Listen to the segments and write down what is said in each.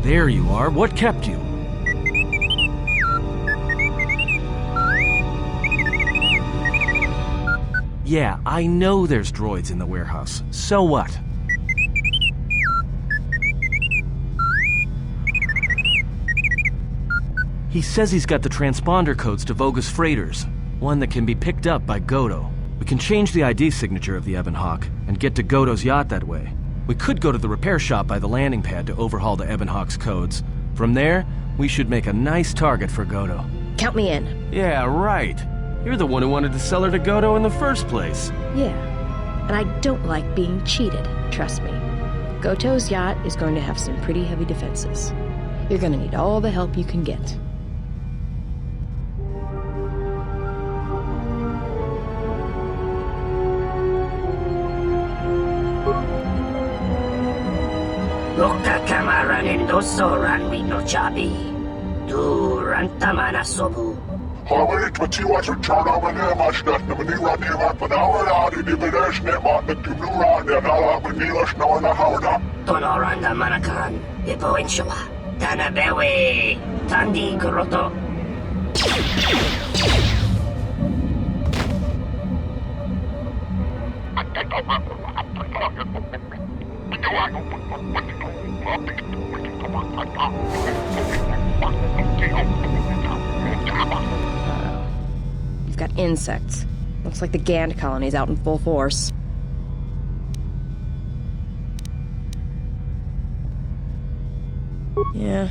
There you are. What kept you? Yeah, I know there's droids in the warehouse. So what? He says he's got the transponder codes to Voga's freighters, one that can be picked up by Goto. We can change the ID signature of the Ebon Hawk and get to Goto's yacht that way. We could go to the repair shop by the landing pad to overhaul the Ebon Hawk's codes. From there, we should make a nice target for Goto. Count me in. Yeah, right. You're the one who wanted to sell her to Goto in the first place. Yeah, and I don't like being cheated, trust me. Goto's yacht is going to have some pretty heavy defenses. You're going to need all the help you can get. Loka kamaranin dosoran wino chabi. Durantamana sobu. Hawait matiwa to chana manemash that the manira neva panawara di dividesh nema the tumura and ala manilash no na hawda. Tonoranda manakan. Ipo inshala. Tanabewe. Tandi kuroto. You've got insects. Looks like the Gand colony's out in full force. Yeah,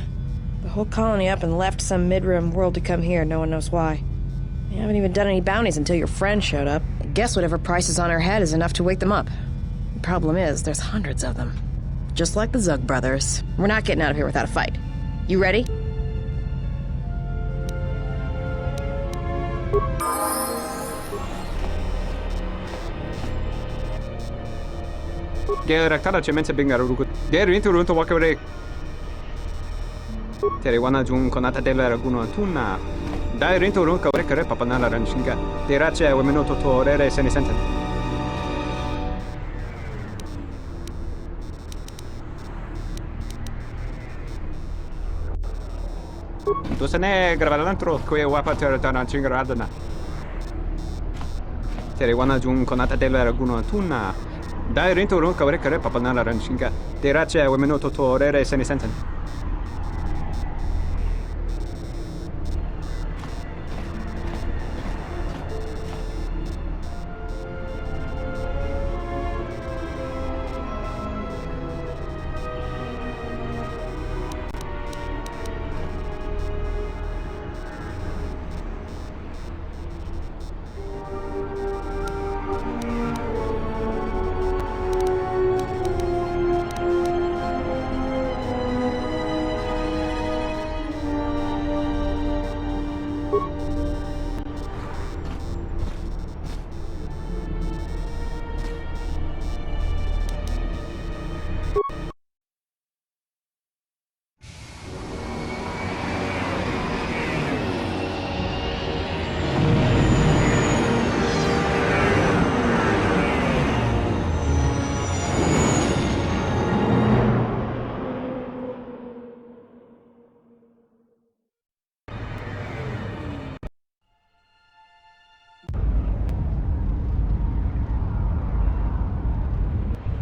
the whole colony up and left some mid-rim world to come here. No one knows why. You haven't even done any bounties until your friend showed up. I guess whatever price is on her head is enough to wake them up. The problem is, there's hundreds of them. Just like the Zug brothers. We're not getting out of here without a fight. You ready? Geraktada cemense bingar urukut. Der inturun to wakare. Tere wana jun konata della raguno tuna. Dai rinturun kawrekare papanala ranshinga. Terace wemenoto to rere senisenten. Tu se ne gravalantro que wapater dana chingaradana. Tere wana jun konata della raguno tuna. Dai rinturun kawrekare papanala ranshinga. Terace wemenoto to rere senisenten.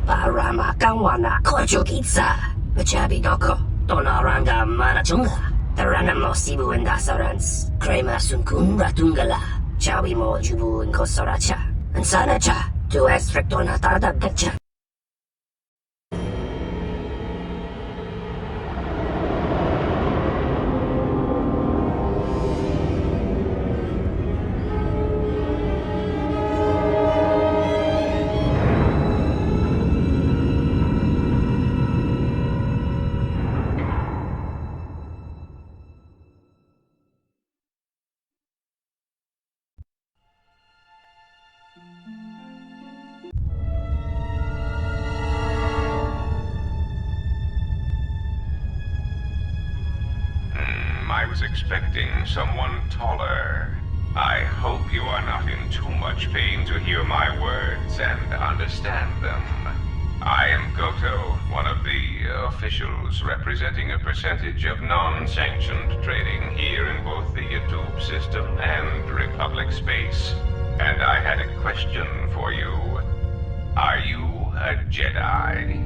Parama kawana kojukitsa. Uchabi doko. Tonoranga manachunga. Taranamo sibu endasarans. Kreia sunkun ratungala. Chawi mo jubu inkosoracha. Ansanacha. Tu estrictona tarda gacha. I was expecting someone taller. I hope you are not in too much pain to hear my words and understand them. I am Goto, one of the officials representing a percentage of non-sanctioned trading here in both the YouTube system and Republic space. And I had a question for you. Are you a Jedi?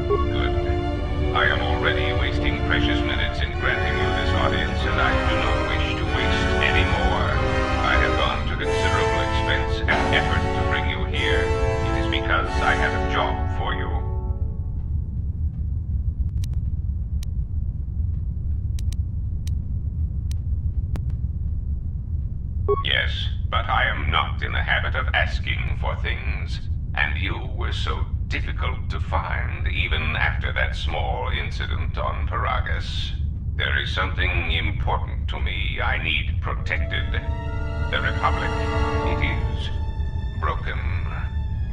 Good. I am already wasting precious minutes in granting you this audience, and I do not wish to waste any more. I have gone to considerable expense and effort to bring you here. It is because I have a job for you. Yes, but I am not in the habit of asking for things, and you were so difficult to find even after that small incident on Paragus. There is something important to me I need protected. The Republic, it is broken.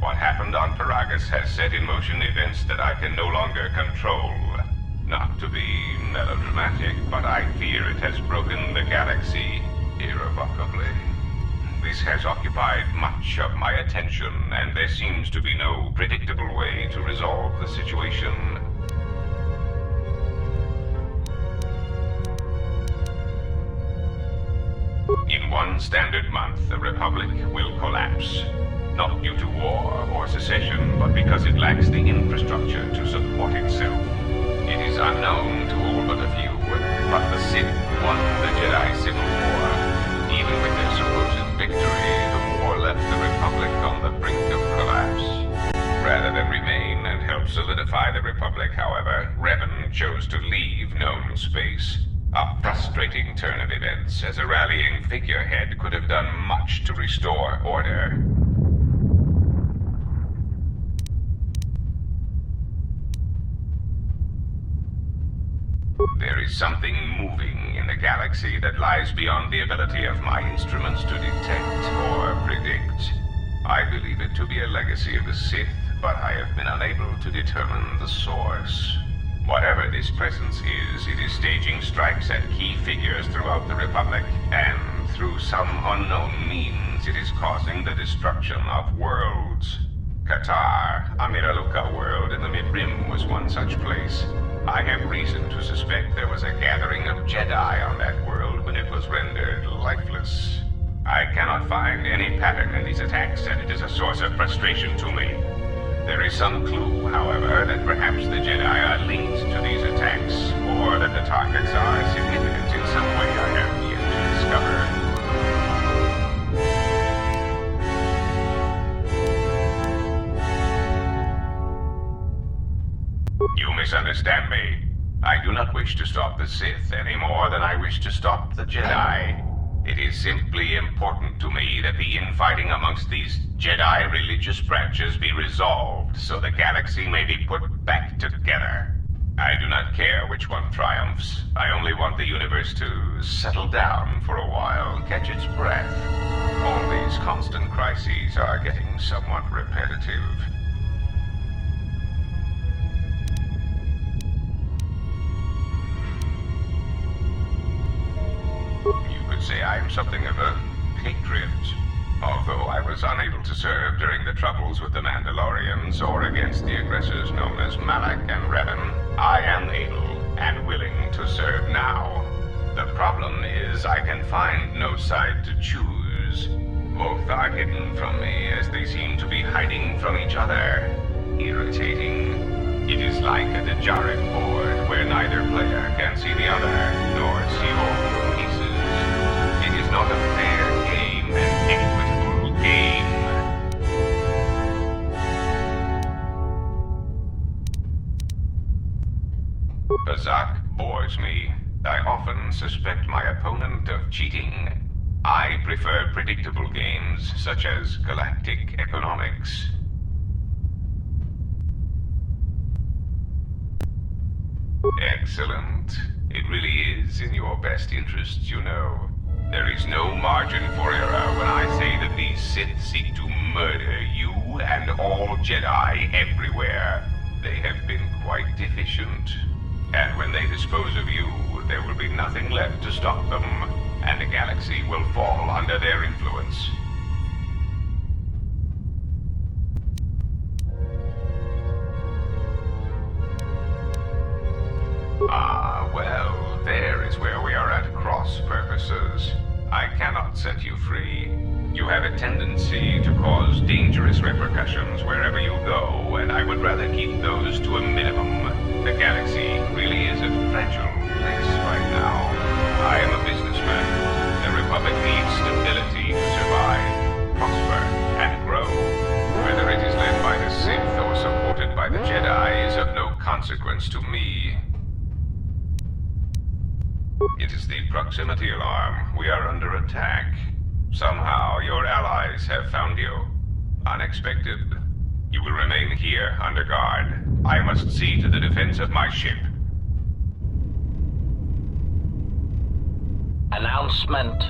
What happened on Paragus has set in motion events that I can no longer control. Not to be melodramatic, but I fear it has broken the galaxy irrevocably. This has occupied much of my attention, and there seems to be no predictable way to resolve the situation. In one standard month, the Republic will collapse. Not due to war or secession, but because it lacks the infrastructure to support itself. It is unknown to all but a few, but the Sith won the Jedi Civil War. Even with their supposed victory, the war left the Republic on the brink of collapse. Rather than remain and help solidify the Republic, however, Revan chose to leave known space. A frustrating turn of events, as a rallying figurehead could have done much to restore order. There is something moving in the galaxy that lies beyond the ability of my instruments to detect or predict. I believe it to be a legacy of the Sith, but I have been unable to determine the source. Whatever this presence is, it is staging strikes at key figures throughout the Republic, and through some unknown means, it is causing the destruction of worlds. Qatar, a Miraluka world in the Mid-Rim, was one such place. I have reason to suspect there was a gathering of Jedi on that world when it was rendered lifeless. I cannot find any pattern in these attacks, and it is a source of frustration to me. There is some clue, however, that perhaps the Jedi are linked to these attacks, or that the targets are significant in some way I have yet to discover. You misunderstand me. I do not wish to stop the Sith any more than I wish to stop the Jedi. It is simply important to me that the infighting amongst these Jedi religious branches be resolved so the galaxy may be put back together. I do not care which one triumphs. I only want the universe to settle down for a while, catch its breath. All these constant crises are getting somewhat repetitive. Say I am something of a patriot. Although I was unable to serve during the troubles with the Mandalorians or against the aggressors known as Malak and Revan, I am able and willing to serve now. The problem is I can find no side to choose. Both are hidden from me as they seem to be hiding from each other. Irritating. It is like a dejarik board where neither player can see the other, nor see all the pieces. It is not a fair game, an equitable game. Bazak bores me. I often suspect my opponent of cheating. I prefer predictable games, such as galactic economics. Excellent. It really is in your best interests, you know. There is no margin for error when I say that these Sith seek to murder you and all Jedi everywhere. They have been quite deficient. And when they dispose of you, there will be nothing left to stop them, and the galaxy will fall under their influence. cause dangerous repercussions wherever you go, and I would rather keep those to a minimum. The galaxy really is a fragile place right now. I am a businessman. The Republic needs stability to survive, prosper, and grow. Whether it is led by the Sith or supported by the Jedi is of no consequence to me. It is the proximity alarm. We are under attack. Somehow, your allies have found you. Unexpected. You will remain here under guard. I must see to the defense of my ship. Announcement.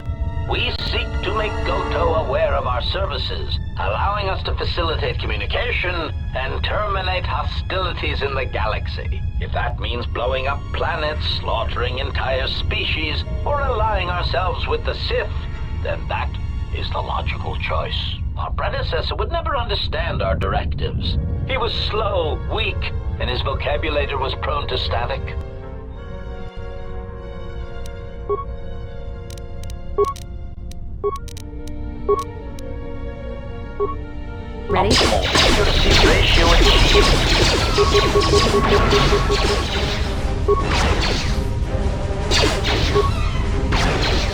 We seek to make Goto aware of our services, allowing us to facilitate communication and terminate hostilities in the galaxy. If that means blowing up planets, slaughtering entire species, or allying ourselves with the Sith, then that is the logical choice. Our predecessor would never understand our directives. He was slow, weak, and his vocabulary was prone to static. Ready? Accuracy ratio achieved.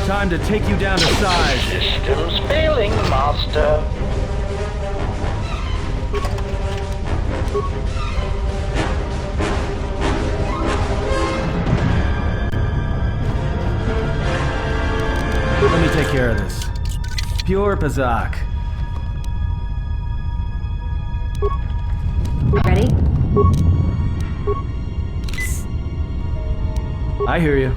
Time to take you down to size. Systems failing, Master. Let me take care of this. Pure Bazak. Ready? I hear you.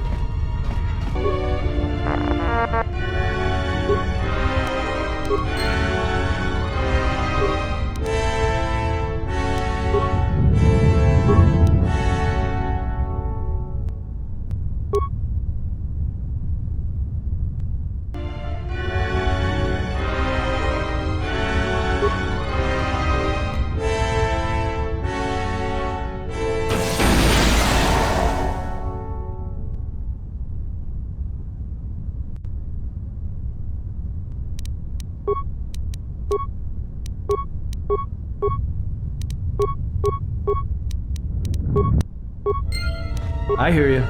I hear you.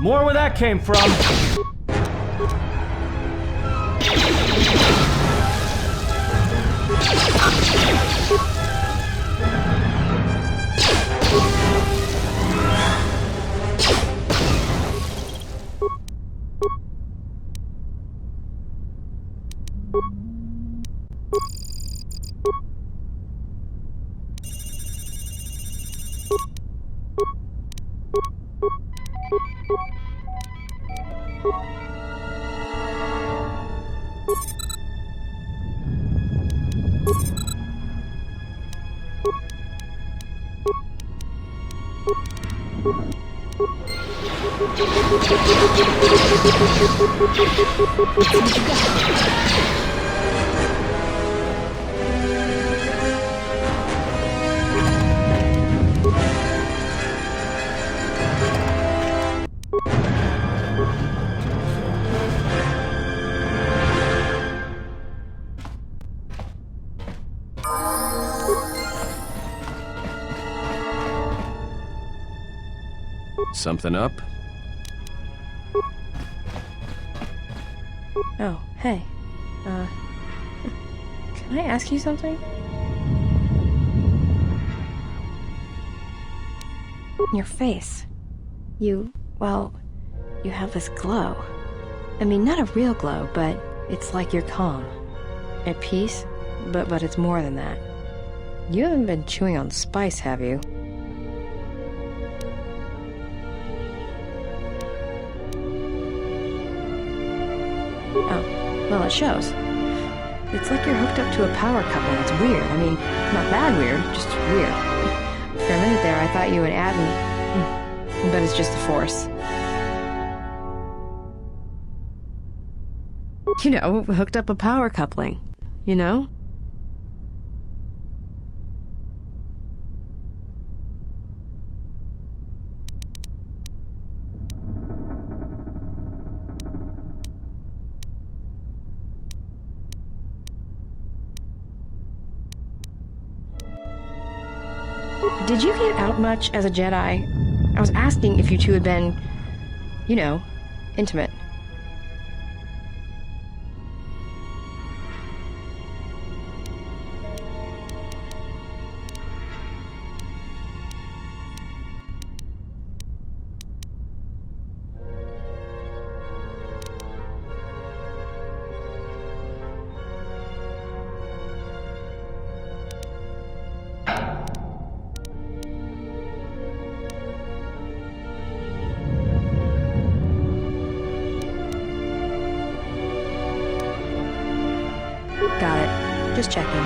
More where that came from. Something up? Oh, hey. Can I ask you something? Your face. You have this glow. I mean, not a real glow, but it's like you're calm. At peace, but it's more than that. You haven't been chewing on spice, have you? Oh, well, it shows. It's like you're hooked up to a power couple. It's weird. I mean, not bad weird, just weird. For a minute there, I thought you and Atton... But it's just the Force. You know, hooked up a power coupling. You know? Did you get out much as a Jedi? I was asking if you two had been, you know, intimate. Got it. Just checking.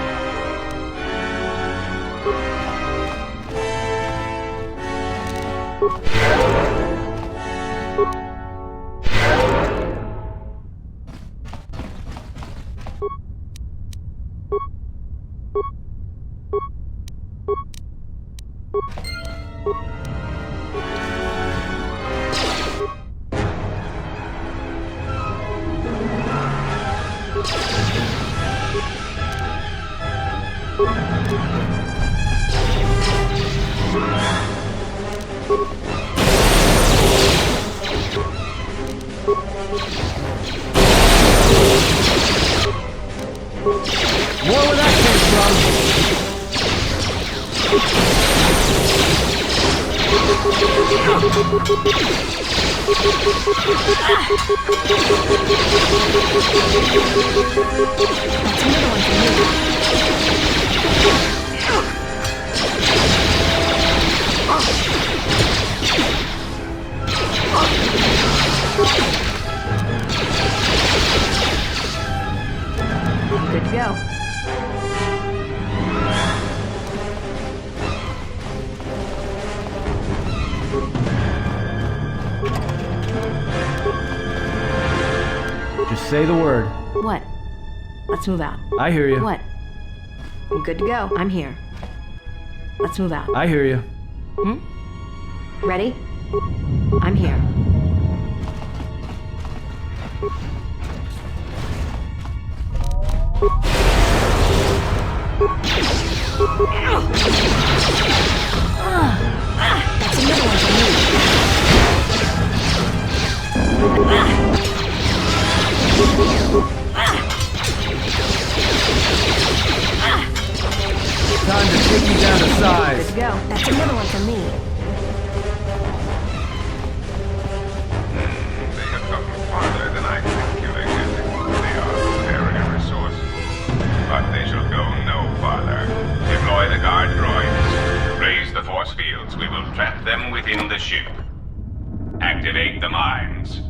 More where that came Good to go. Just say the word. What? Let's move out. I hear you. What? I'm good to go. I'm here. Let's move out. I hear you. Ready? I'm here. That's another one for me. Time to take you down to Good size. to go. That's another one for me. They have gotten farther than I calculated. They are very resourceful. But they shall go no farther. Deploy the guard droids. Raise the force fields. We will trap them within the ship. Activate the mines.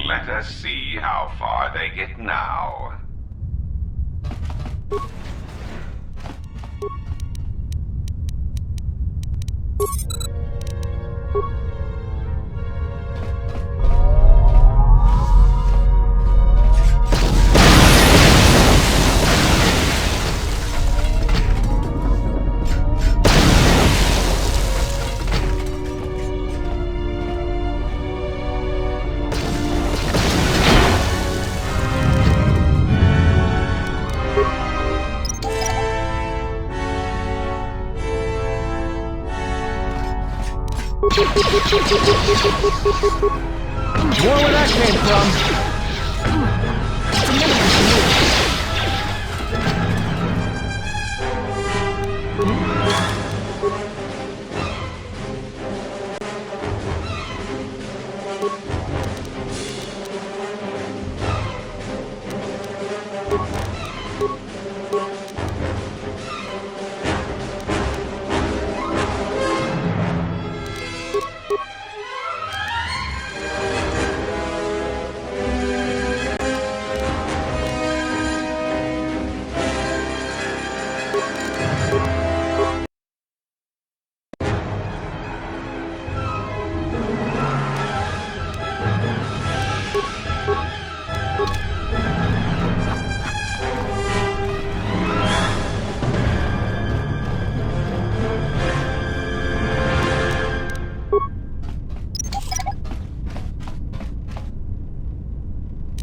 Let us see how far they get now. More where that came from.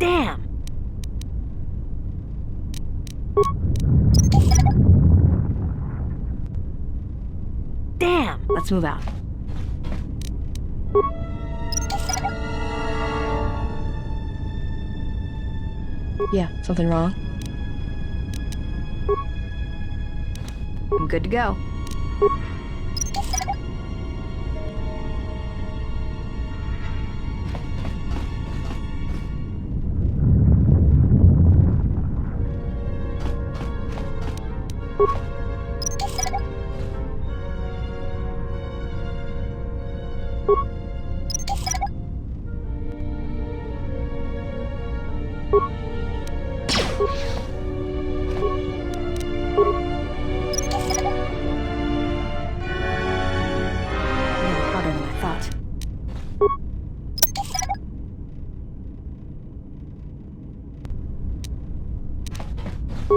Damn! Damn! let's move out. Yeah, something wrong? I'm good to go.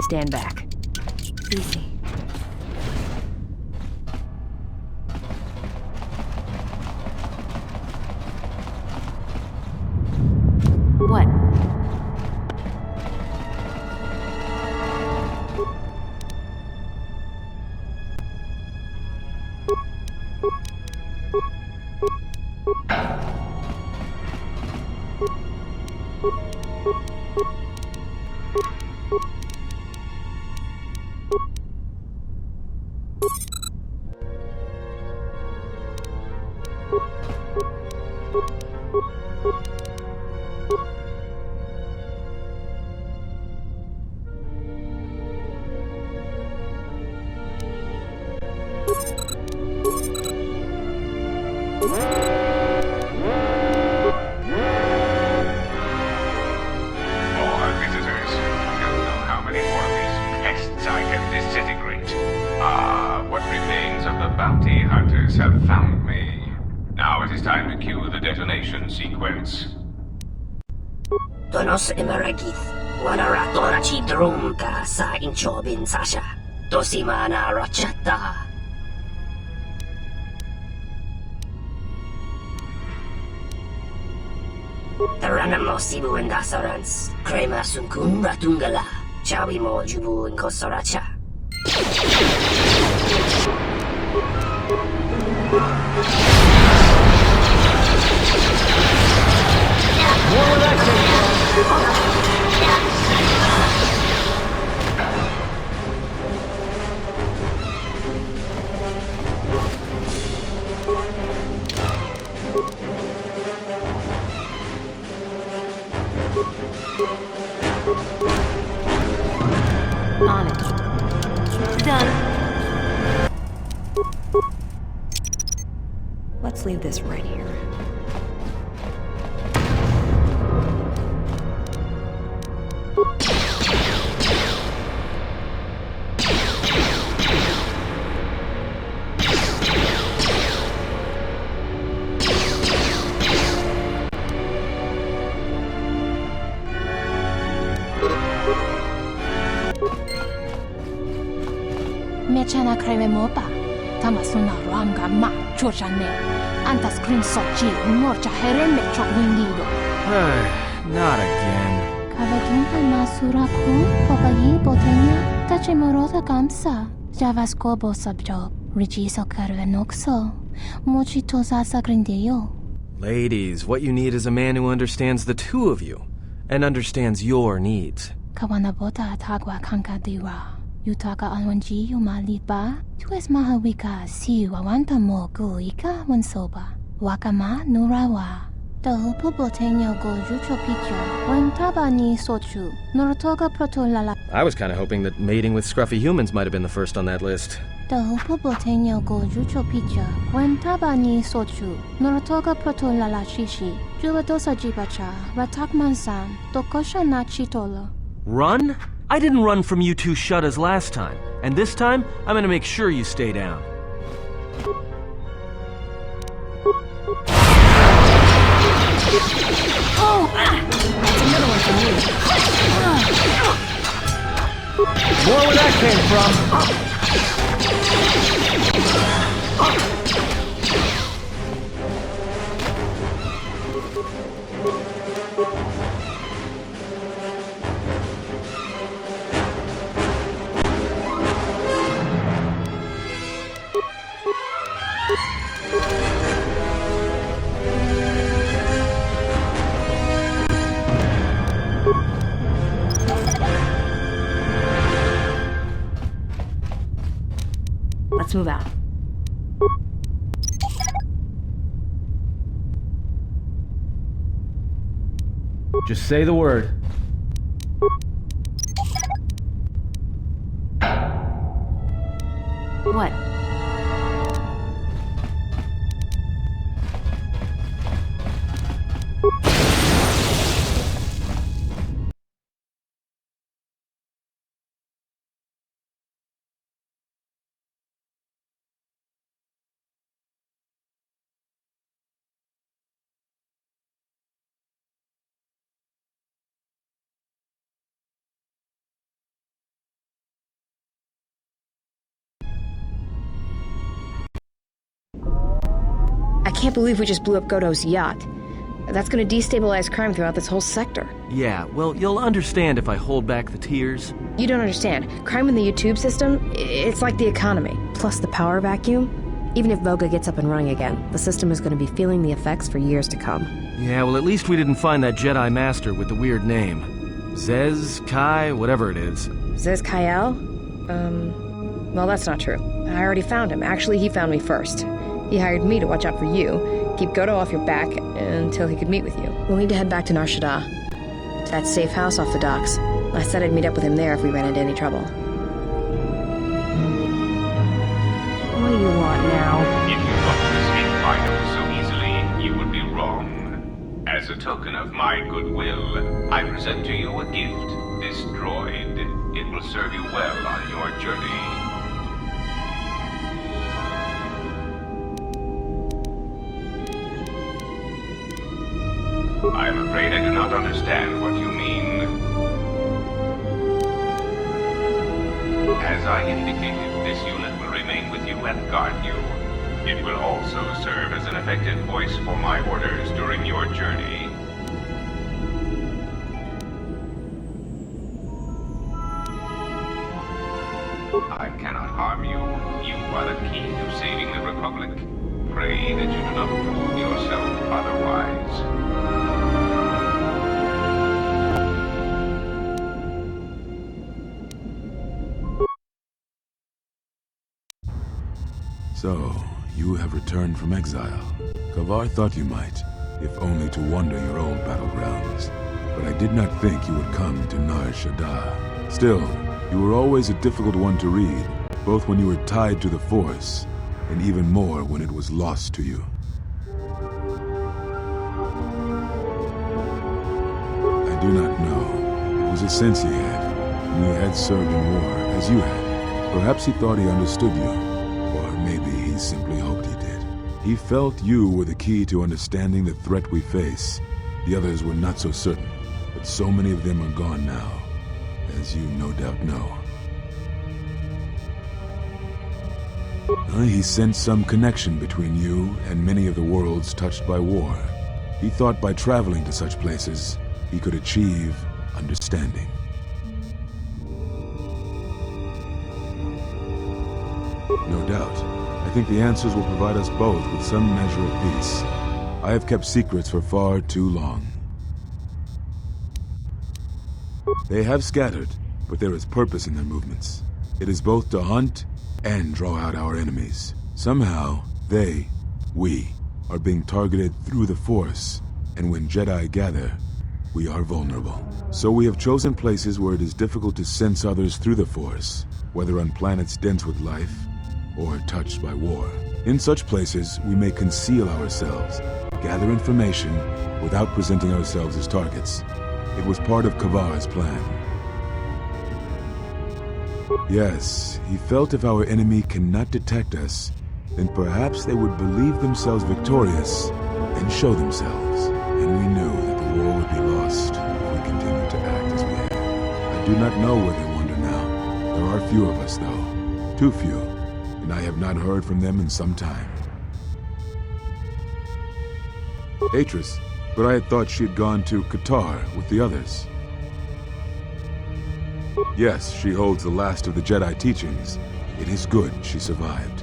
Stand back. Easy. What? Have found me. Now it is time to cue the detonation sequence. Donos emeragith, wanara torachi drumka sa inchobin sasha, dosimana rachata. Taranamo sibu and dasarans, Kreia sunkun ratungala, chawi mo jubu in kosoracha. More where that came On it. Done. Let's leave this right here. Mechana Kreia mopa, Tamasuna Ramga ma Chojane, Antas Green Sochi, Morcha Hereme Chogwindido. Not again. Kavatumpa Masuraku, Popayi Botenia, Tachimorota Gamsa, Javaskobo Subjob, Rigiso Carvenoxo, Mochitosasa Grindio. Ladies, what you need is a man who understands the two of you, and understands your needs. Kawanabota Atagua Kankadiwa. Yutaka alwanji yumaliba, tues mahawika si wawanta mo guika wansoba. Wakama nurawa. Tahupu botenya go jucho picha, wantaba ni sochu, norotoga protolala. I was kind of hoping that mating with scruffy humans might have been the first on that list. Tahupu botenya go jucho picha, wantaba ni sochu, norotoga protolala shishi, jubadosa jibacha, ratakmansan, tokosha na chitola. Run? I didn't run from you two shuttas last time, and this time, I'm gonna make sure you stay down. Oh! That's another one for me. More where that came from! Let's move out. Just say the word. What? I can't believe we just blew up Goto's yacht. That's gonna destabilize crime throughout this whole sector. Yeah, well, you'll understand if I hold back the tears. You don't understand. Crime in the YouTube system, it's like the economy. Plus the power vacuum. Even if Voga gets up and running again, the system is gonna be feeling the effects for years to come. Yeah, well, at least we didn't find that Jedi Master with the weird name. Zez, Kai, whatever it is. Zez Kyle? Well, that's not true. I already found him. Actually, he found me first. He hired me to watch out for you, keep Goto off your back until he could meet with you. We'll need to head back to Nar Shaddaa, to that safe house off the docks. I said I'd meet up with him there if we ran into any trouble. What do you want now? If you thought to escape Fido so easily, you would be wrong. As a token of my goodwill, I present to you a gift, this droid. It will serve you well on your journey. I'm afraid I do not understand what you mean. As I indicated, this unit will remain with you and guard you. It will also serve as an effective voice for my orders during your journey. I cannot harm you. You are the key to saving the Republic. Pray that you do not prove yourself otherwise. So, you have returned from exile. Kavar thought you might, if only to wander your old battlegrounds. But I did not think you would come to Nar Shaddaa. Still, you were always a difficult one to read, both when you were tied to the Force, and even more when it was lost to you. I do not know. It was a sense he had, and he had served in war, as you had. Perhaps he thought he understood you. Maybe he simply hoped he did. He felt you were the key to understanding the threat we face. The others were not so certain, but so many of them are gone now, as you no doubt know. He sensed some connection between you and many of the worlds touched by war. He thought by traveling to such places, he could achieve understanding. No doubt. I think the answers will provide us both with some measure of peace. I have kept secrets for far too long. They have scattered, but there is purpose in their movements. It is both to hunt and draw out our enemies. Somehow, we, are being targeted through the Force, and when Jedi gather, we are vulnerable. So we have chosen places where it is difficult to sense others through the Force, whether on planets dense with life, or touched by war. In such places, we may conceal ourselves, gather information, without presenting ourselves as targets. It was part of Kavar's plan. Yes, he felt if our enemy cannot detect us, then perhaps they would believe themselves victorious and show themselves. And we knew that the war would be lost if we continued to act as we had. I do not know where they wander now. There are few of us, though. Too few. And I have not heard from them in some time. Atris, but I had thought she had gone to Qatar with the others. Yes, she holds the last of the Jedi teachings. It is good she survived.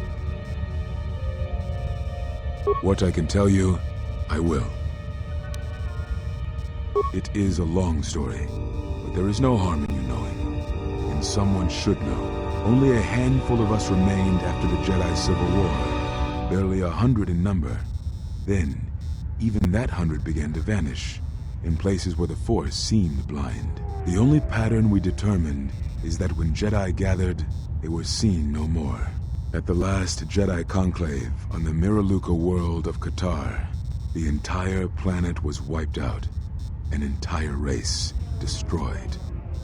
What I can tell you, I will. It is a long story, but there is no harm in you knowing, and someone should know. Only a handful of us remained after the Jedi Civil War, barely 100 in number. Then, even that 100 began to vanish, in places where the Force seemed blind. The only pattern we determined is that when Jedi gathered, they were seen no more. At the last Jedi conclave on the Miraluka world of Qatar, the entire planet was wiped out, an entire race destroyed,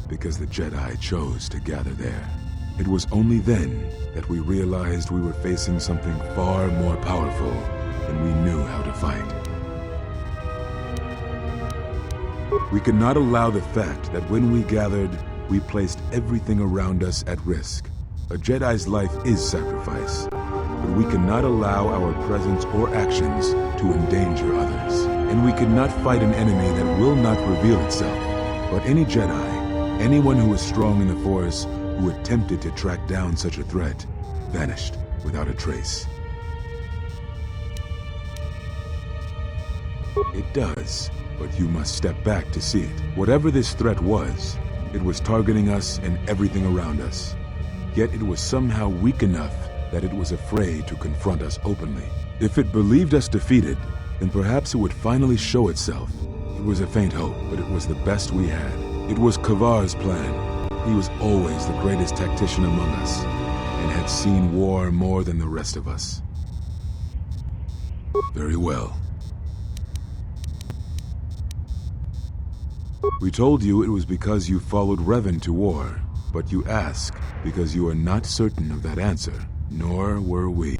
because the Jedi chose to gather there. It was only then that we realized we were facing something far more powerful than we knew how to fight. We could not allow the fact that when we gathered, we placed everything around us at risk. A Jedi's life is sacrifice, but we cannot allow our presence or actions to endanger others. And we could not fight an enemy that will not reveal itself. But any Jedi, anyone who was strong in the Force, who attempted to track down such a threat, vanished without a trace. It does, but you must step back to see it. Whatever this threat was, it was targeting us and everything around us. Yet it was somehow weak enough that it was afraid to confront us openly. If it believed us defeated, then perhaps it would finally show itself. It was a faint hope, but it was the best we had. It was Kavar's plan. He was always the greatest tactician among us, and had seen war more than the rest of us. Very well. We told you it was because you followed Revan to war, but you ask because you are not certain of that answer, nor were we.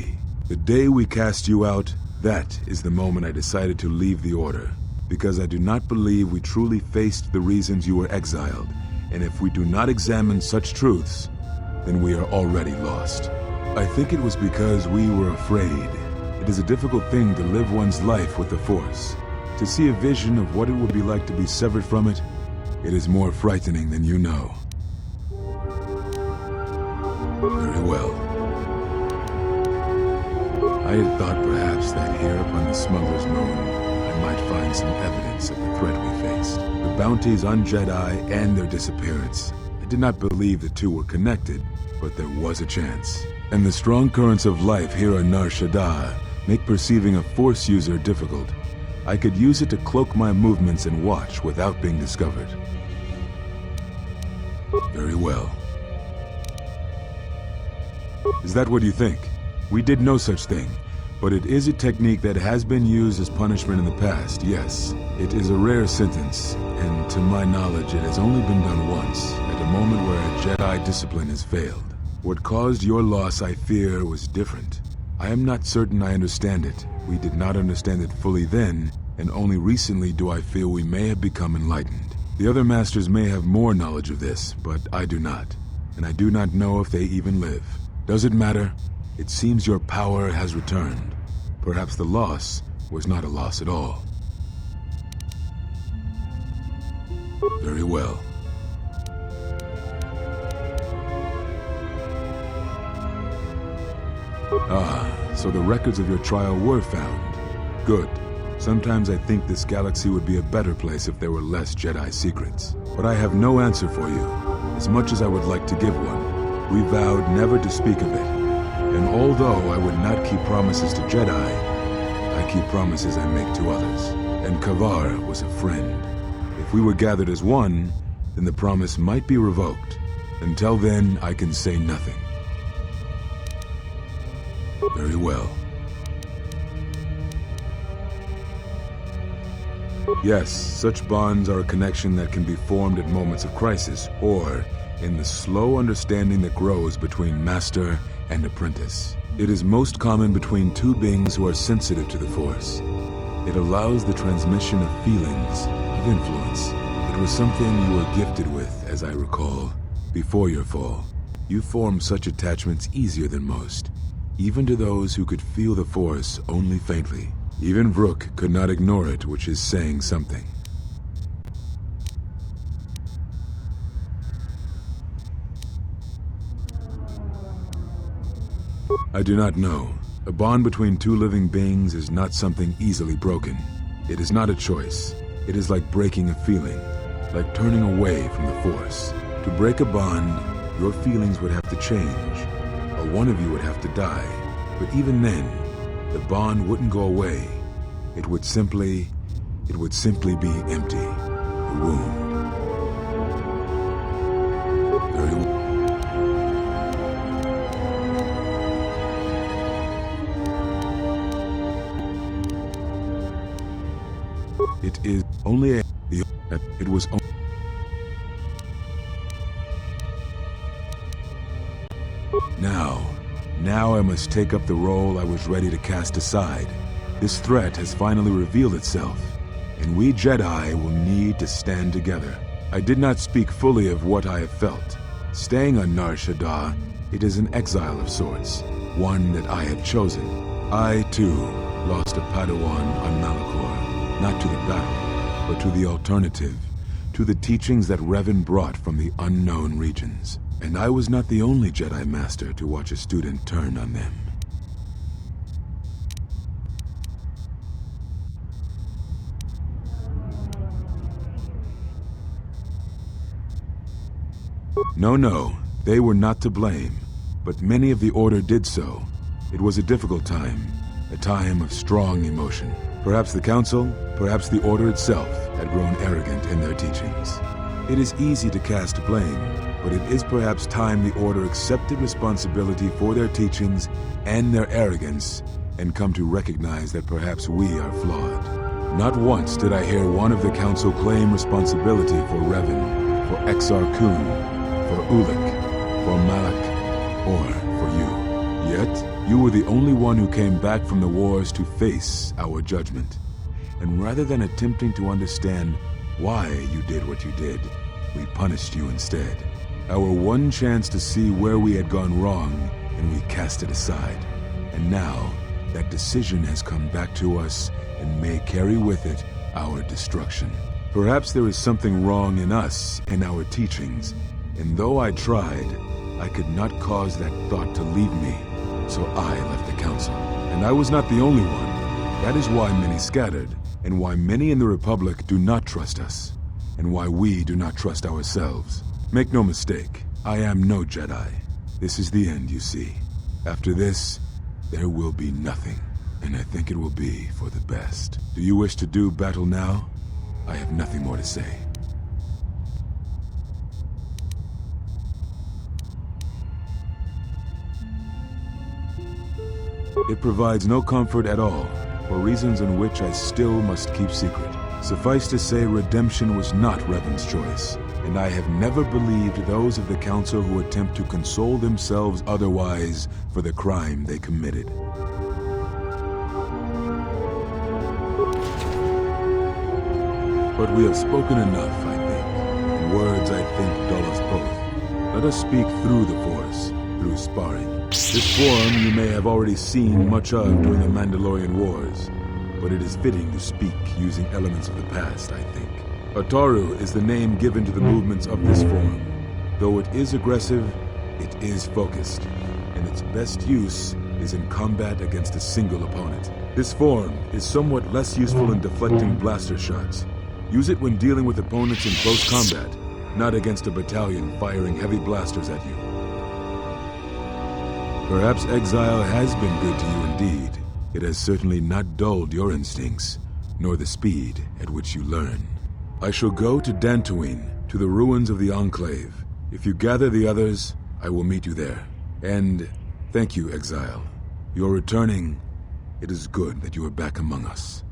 The day we cast you out, that is the moment I decided to leave the Order, because I do not believe we truly faced the reasons you were exiled, and if we do not examine such truths, then we are already lost. I think it was because we were afraid. It is a difficult thing to live one's life with the Force. To see a vision of what it would be like to be severed from it, it is more frightening than you know. Very well. I had thought perhaps that here upon the Smuggler's Moon, I might find some evidence of the threat we faced. The bounties on Jedi and their disappearance. I did not believe the two were connected, but there was a chance. And the strong currents of life here on Nar Shaddaa make perceiving a Force user difficult. I could use it to cloak my movements and watch without being discovered. Very well. Is that what you think? We did no such thing, but it is a technique that has been used as punishment in the past, yes. It is a rare sentence, and to my knowledge it has only been done once, at a moment where a Jedi discipline has failed. What caused your loss, I fear, was different. I am not certain I understand it. We did not understand it fully then, and only recently do I feel we may have become enlightened. The other masters may have more knowledge of this, but I do not, and I do not know if they even live. Does it matter? It seems your power has returned. Perhaps the loss was not a loss at all. Very well. Ah, so the records of your trial were found. Good. Sometimes I think this galaxy would be a better place if there were less Jedi secrets. But I have no answer for you, as much as I would like to give one. We vowed never to speak of it. And although I would not keep promises to Jedi, I keep promises I make to others. And Kavar was a friend. If we were gathered as one, then the promise might be revoked. Until then, I can say nothing. Very well. Yes, such bonds are a connection that can be formed at moments of crisis, or in the slow understanding that grows between master and apprentice. It is most common between two beings who are sensitive to the Force. It allows the transmission of feelings, of influence. It was something you were gifted with, as I recall, before your fall. You formed such attachments easier than most, even to those who could feel the Force only faintly. Even Vrook could not ignore it, which is saying something. I do not know. A bond between two living beings is not something easily broken. It is not a choice. It is like breaking a feeling, like turning away from the Force. To break a bond your feelings would have to change, or one of you would have to die. But even then, the bond wouldn't go away. It would simply be empty. A wound. Very well. It is only it was only. Now I must take up the role I was ready to cast aside. This threat has finally revealed itself, and we Jedi will need to stand together. I did not speak fully of what I have felt. Staying on Nar Shaddaa, it is an exile of sorts, one that I have chosen. I, too, lost a Padawan on Malachor, not to the battle, but to the alternative, to the teachings that Revan brought from the unknown regions. And I was not the only Jedi Master to watch a student turn on them. No, they were not to blame, but many of the Order did so. It was a difficult time, a time of strong emotion. Perhaps the Council, perhaps the Order itself had grown arrogant in their teachings. It is easy to cast blame, but it is perhaps time the Order accepted responsibility for their teachings and their arrogance and come to recognize that perhaps we are flawed. Not once did I hear one of the Council claim responsibility for Revan, for Exar Kun, for Ulic, for Malak, or for you. Yet, you were the only one who came back from the wars to face our judgment. And rather than attempting to understand why you did what you did, we punished you instead. Our one chance to see where we had gone wrong, and we cast it aside. And now, that decision has come back to us and may carry with it our destruction. Perhaps there is something wrong in us and our teachings, and though I tried, I could not cause that thought to leave me, so I left the Council. And I was not the only one. That is why many scattered, and why many in the Republic do not trust us, and why we do not trust ourselves. Make no mistake, I am no Jedi. This is the end, you see. After this, there will be nothing, and I think it will be for the best. Do you wish to do battle now? I have nothing more to say. It provides no comfort at all, for reasons in which I still must keep secret. Suffice to say, redemption was not Revan's choice, and I have never believed those of the Council who attempt to console themselves otherwise for the crime they committed. But we have spoken enough, I think, and words, I think, dull us both. Let us speak through the Force, through sparring. This forum you may have already seen much of during the Mandalorian Wars, but it is fitting to speak using elements of the past, I think. Ataru is the name given to the movements of this forum. Though it is aggressive, it is focused, and its best use is in combat against a single opponent. This form is somewhat less useful in deflecting blaster shots. Use it when dealing with opponents in close combat, not against a battalion firing heavy blasters at you. Perhaps exile has been good to you indeed. It has certainly not dulled your instincts, nor the speed at which you learn. I shall go to Dantooine, to the ruins of the Enclave. If you gather the others, I will meet you there. And thank you, Exile. You're returning. It is good that you are back among us.